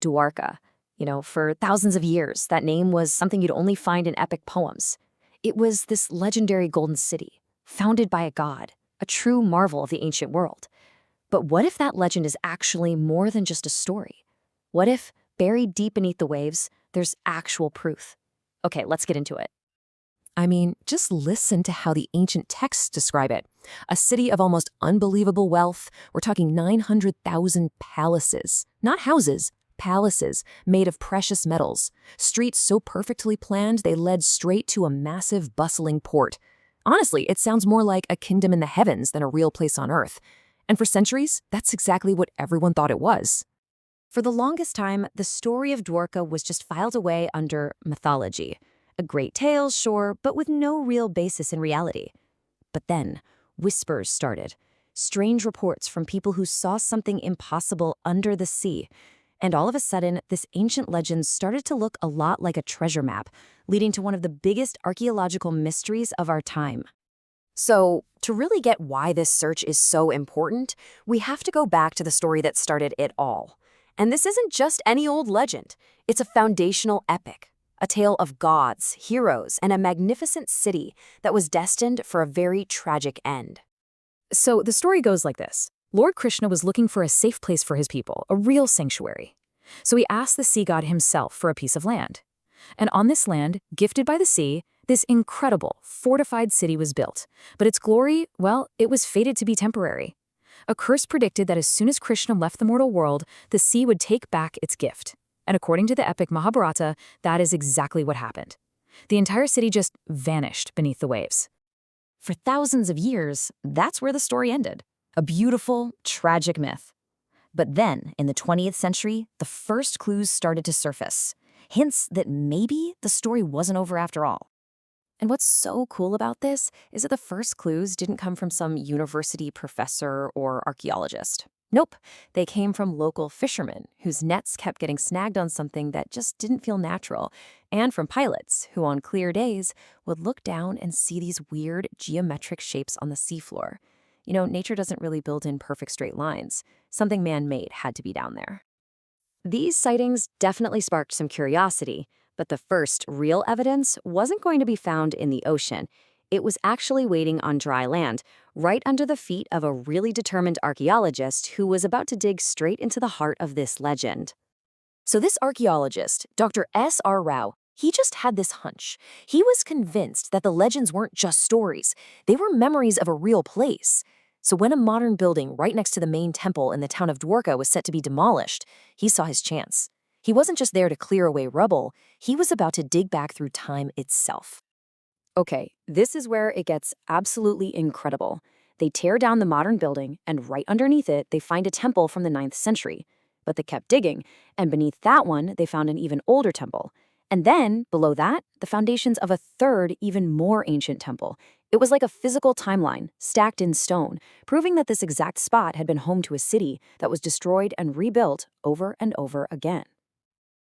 Dwarka. For thousands of years, that name was something you'd only find in epic poems. It was this legendary golden city, founded by a god, a true marvel of the ancient world. But what if that legend is actually more than just a story? What if, buried deep beneath the waves, there's actual proof? Okay, let's get into it. I mean, just listen to how the ancient texts describe it. A city of almost unbelievable wealth. We're talking 900,000 palaces. Not houses, palaces made of precious metals. Streets so perfectly planned they led straight to a massive, bustling port. Honestly, it sounds more like a kingdom in the heavens than a real place on Earth. And for centuries, that's exactly what everyone thought it was. For the longest time, the story of Dwarka was just filed away under mythology. A great tale, sure, but with no real basis in reality. But then, whispers started. Strange reports from people who saw something impossible under the sea. And all of a sudden, this ancient legend started to look a lot like a treasure map, leading to one of the biggest archaeological mysteries of our time. So, to really get why this search is so important, we have to go back to the story that started it all. And this isn't just any old legend. It's a foundational epic. A tale of gods, heroes, and a magnificent city that was destined for a very tragic end. So the story goes like this. Lord Krishna was looking for a safe place for his people, a real sanctuary. So he asked the sea god himself for a piece of land. And on this land, gifted by the sea, this incredible, fortified city was built. But its glory, well, it was fated to be temporary. A curse predicted that as soon as Krishna left the mortal world, the sea would take back its gift. And according to the epic Mahabharata, that is exactly what happened. The entire city just vanished beneath the waves. For thousands of years, that's where the story ended. A beautiful, tragic myth. But then, in the 20th century, the first clues started to surface. Hints that maybe the story wasn't over after all. And what's so cool about this is that the first clues didn't come from some university professor or archaeologist. Nope, they came from local fishermen whose nets kept getting snagged on something that just didn't feel natural, and from pilots who on clear days would look down and see these weird geometric shapes on the seafloor. Nature doesn't really build in perfect straight lines. Something man-made had to be down there. These sightings definitely sparked some curiosity, but the first real evidence wasn't going to be found in the ocean. It was actually waiting on dry land, right under the feet of a really determined archaeologist who was about to dig straight into the heart of this legend. So this archaeologist, Dr. S.R. Rao, he just had this hunch. He was convinced that the legends weren't just stories. They were memories of a real place. So when a modern building right next to the main temple in the town of Dwarka was set to be demolished, he saw his chance. He wasn't just there to clear away rubble, he was about to dig back through time itself. Okay, this is where it gets absolutely incredible. They tear down the modern building, and right underneath it, they find a temple from the 9th century. But they kept digging, and beneath that one, they found an even older temple. And then, below that, the foundations of a third, even more ancient temple. It was like a physical timeline, stacked in stone, proving that this exact spot had been home to a city that was destroyed and rebuilt over and over again.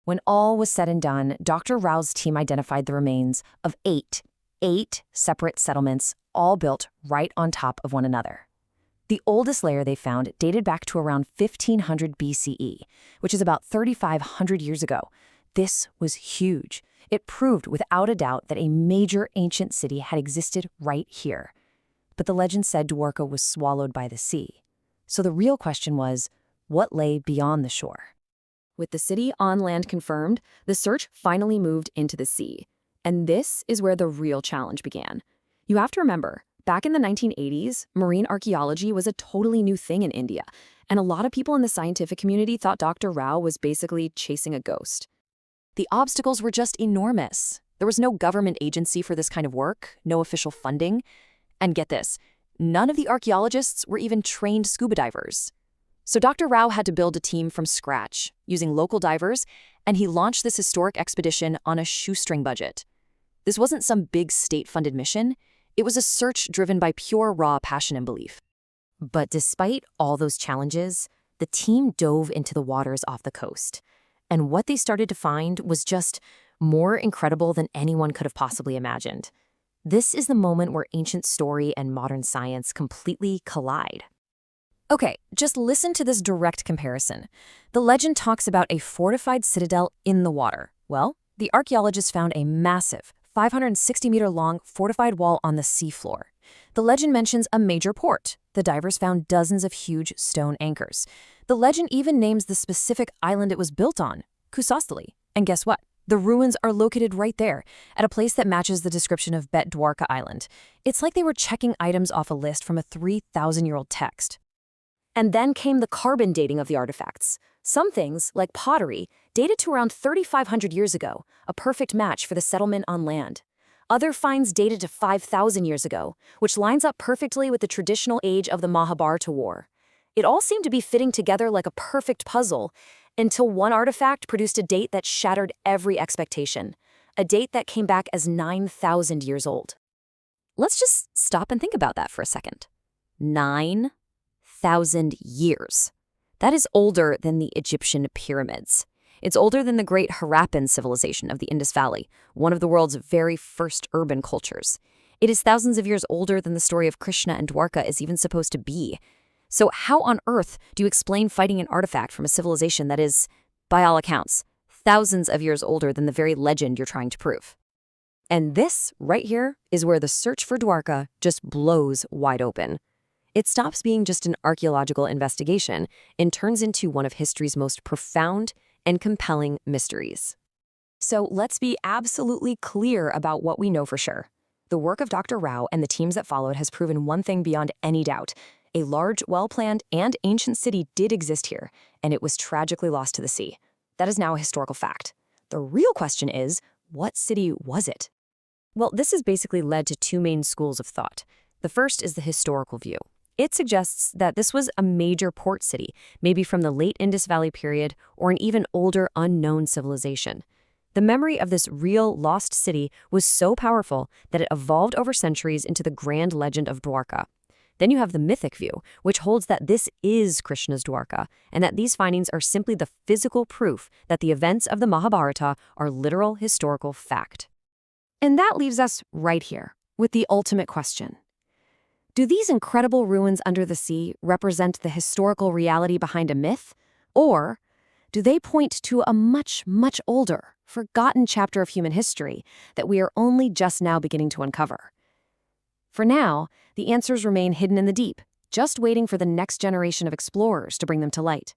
When all was said and done, Dr. Rao's team identified the remains of eight separate settlements, all built right on top of one another. The oldest layer they found dated back to around 1500 BCE, which is about 3,500 years ago. This was huge. It proved without a doubt that a major ancient city had existed right here. But the legend said Dwarka was swallowed by the sea. So the real question was, what lay beyond the shore? With the city on land confirmed, the search finally moved into the sea. And this is where the real challenge began. You have to remember, back in the 1980s, marine archaeology was a totally new thing in India, and a lot of people in the scientific community thought Dr. Rao was basically chasing a ghost. The obstacles were just enormous. There was no government agency for this kind of work, no official funding. And get this, none of the archaeologists were even trained scuba divers. So Dr. Rao had to build a team from scratch, using local divers, and he launched this historic expedition on a shoestring budget. This wasn't some big state-funded mission. It was a search driven by pure raw passion and belief. But despite all those challenges, the team dove into the waters off the coast. And what they started to find was just more incredible than anyone could have possibly imagined. This is the moment where ancient story and modern science completely collide. Okay, just listen to this direct comparison. The legend talks about a fortified citadel in the water. Well, the archaeologists found a massive, 560-meter-long fortified wall on the seafloor. The legend mentions a major port. The divers found dozens of huge stone anchors. The legend even names the specific island it was built on, Kusastali. And guess what? The ruins are located right there, at a place that matches the description of Bet Dwarka Island. It's like they were checking items off a list from a 3,000-year-old text. And then came the carbon dating of the artifacts. Some things, like pottery, dated to around 3,500 years ago, a perfect match for the settlement on land. Other finds dated to 5,000 years ago, which lines up perfectly with the traditional age of the Mahabharata War. It all seemed to be fitting together like a perfect puzzle, until one artifact produced a date that shattered every expectation, a date that came back as 9,000 years old. Let's just stop and think about that for a second. 9,000 years. That is older than the Egyptian pyramids. It's older than the great Harappan civilization of the Indus Valley, one of the world's very first urban cultures. It is thousands of years older than the story of Krishna and Dwarka is even supposed to be. So how on earth do you explain fighting an artifact from a civilization that is, by all accounts, thousands of years older than the very legend you're trying to prove? And this, right here, is where the search for Dwarka just blows wide open. It stops being just an archaeological investigation and turns into one of history's most profound and compelling mysteries. So let's be absolutely clear about what we know for sure. The work of Dr. Rao and the teams that followed has proven one thing beyond any doubt. A large, well-planned, and ancient city did exist here, and it was tragically lost to the sea. That is now a historical fact. The real question is, what city was it? Well, this has basically led to two main schools of thought. The first is the historical view. It suggests that this was a major port city, maybe from the late Indus Valley period or an even older unknown civilization. The memory of this real lost city was so powerful that it evolved over centuries into the grand legend of Dwarka. Then you have the mythic view, which holds that this is Krishna's Dwarka, and that these findings are simply the physical proof that the events of the Mahabharata are literal historical fact. And that leaves us right here, with the ultimate question. Do these incredible ruins under the sea represent the historical reality behind a myth? Or do they point to a much, much older, forgotten chapter of human history that we are only just now beginning to uncover? For now, the answers remain hidden in the deep, just waiting for the next generation of explorers to bring them to light.